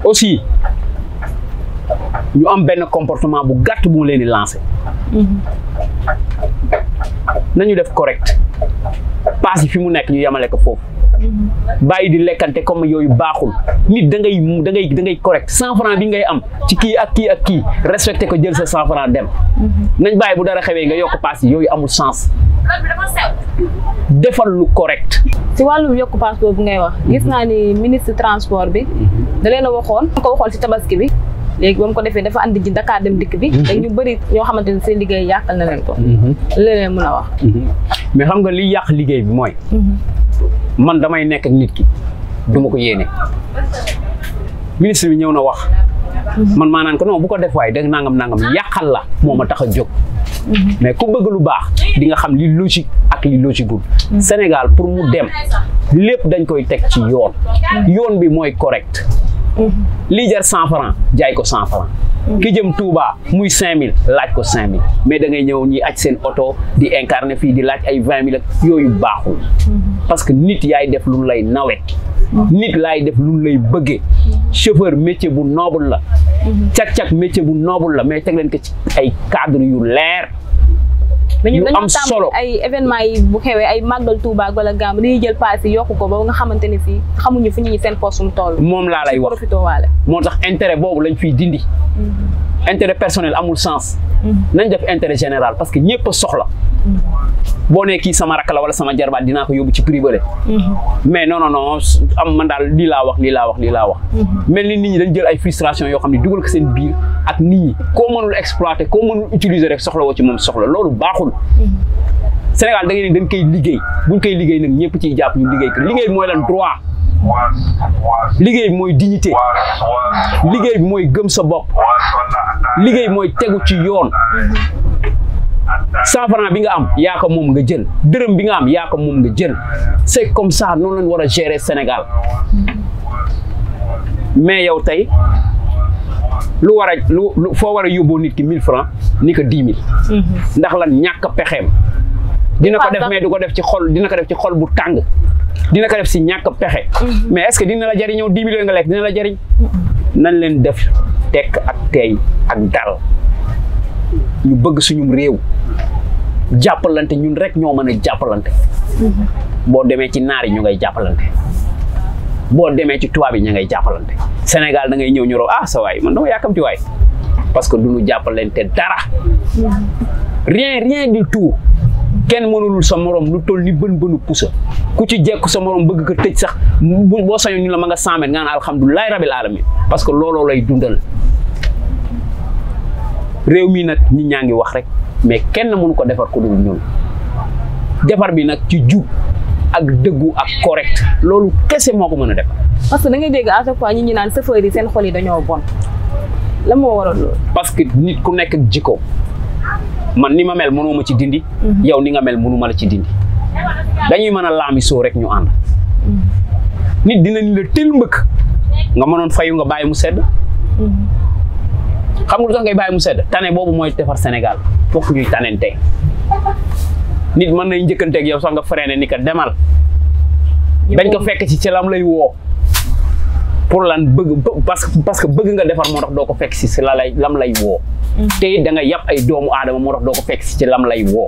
aussi ñu am benn comportement bu gàtt bu mu leen di lancer. nañu def correct paas yi fi mu nekk ñu yemale ko foofu. bàyyi di lekkante comme yooyu baaxul nit da ngay correct 100 francs bi ngay am ci kii ak kii respecté ko jël sa 100 francs dem. nañ bàyyi bu dara xewee nga yokk paas yi yooyu amul sens. defal lu correct. ci wàllum yokk paas boobu ngay wax gis naa ni ministre transport bi da leen a waxoon ci tabaski bi léegi ba mu ko defee dafa andi ji Dakar dem dikk bi. dañ ñu bëri ñoo xamante ni seen liggéey yàqal na leen ko. leneen mën a wax. mais xam nga li yàq liggéey bi mooy. man damay nekk ak nit ki duma ko yéene ministre bi ñëw na wax man maa naan ko non bu ko def waaye dégg nangam yàqal la moo ma tax a jóg mais ku bëgg lu baax di nga xam li logique ak li logiqueul Sénégal pour mu dem lépp dañ koy teg ci yoon bi mooy correct lii jar 100 francs jaay ko 100 francs ki jëm Touba muy 5000 laaj ko 5000 mais da ngay ñëw ñi aj seen oto di incarner fii di laaj ay 20000 ak yooyu baaxul parce que nit yaay def lu lay nawe nit laay def lu lay bëggee chauffeur métier bu noble la cak-cak métier bu noble la mais teg leen ko ci ay cadre yu leer yu am solo ay événement yi bu xewee ay màggal Touba wala Gàmmu dañuy jël paas yi yokku ko ba nga xamante ni si xamuñu fu ñuy seen poste mu toll moom laa lay wax moo tax intérêt boobu lañ fiy dindi intérêt personnel amul sens nañ def intérêt général parce que ñëpp a soxla boo nee kii sama rakk la wala sama jarbaat dinaa ko yóbbu ci privé mais non am man daal lii laa wax mel ni nit ñi dañ jël ay frustration yoo xam ne dugal ko seen biir ak nit ñi koo mënul exploiter koo mënul utiliser rek soxla woo ci moom soxla loolu baaxul Sénégal da ngeen ni dañ koy liggéey buñ koy liggéey nag ñëpp ciy jàpp ñu liggéey ko liggéey bi mooy lan droit liggéey bi mooy dignité liggéey bi mooy gëm sa bopp liggéey bi mooy tegu ci yoon 100 francs bi nga am yaa ko moom nga jël dërëm bi nga am yaa ko moom nga jël c'est comme ça noonu lañ war a gérer Sénégal mais yow tey foo war a yóbboo nit ki 1000 francs ni ko 10 000 ndax lan ñàkk pexeem dina ko def mais du ko def ci xol bu tàng dina ko def si ñàkk pexe mais est-ce que dina la jariñoo 10 000 nga lekk dina la jariñ nañ leen def tekk ak teey ak dal ñu bëgg suñum réew jàppalante ñun rek ñoo mën a jàppalante boo demee ci naar yi ñu ngay jàppalante boo demee ci tubaab yi ñu ngay jàppalante Sénégal da ngay ñëw ñu sa waay man dama yàkkamti waay parce que duñu jàppalante dara rien du tout kenn mënulul sa morom lu toll ni bën pusa ku ci jekku sa morom bëgg ko tëj sax boo sañoon ñu la ma nga 100 mètres nga naan alhamdulilahi rabil alamin parce que looloo lay dundal réew mi nag ñi ñaa ngi wax rek mais kenn mënu ko defar ku dul ñun defar bi nag ci jub ak dëggu ak correct loolu kese moo ko mën a def. parce que da ngay dégg à chaque fois ñi naan chauffeur yi seen xol yi dañoo bon la moo waral loolu. parce que nit ku nekk ak jikko man ni ma mel mënoo ma ci dindi. yow ni nga mel mënu ma la ci dindi dañuy mën a laami soo rek ñu ànd. nit dina ni la tël mbëkk nga mënoon fayu nga bàyyi mu sedd. xam nga lu tax ngay bàyyi mu sedd tane boobu mooy defar Sénégal fokk ñuy tanente nit mën nay njëkkanteeg yow sax nga freiné ni ko demal dañ ko fekk ci lam lay woo pour lan bëgg parce que bëgg nga defar moo tax doo ko fekk si lam lay woo te it da nga yàpp ay doomu aadama moo tax doo ko fekk si ci lam lay woo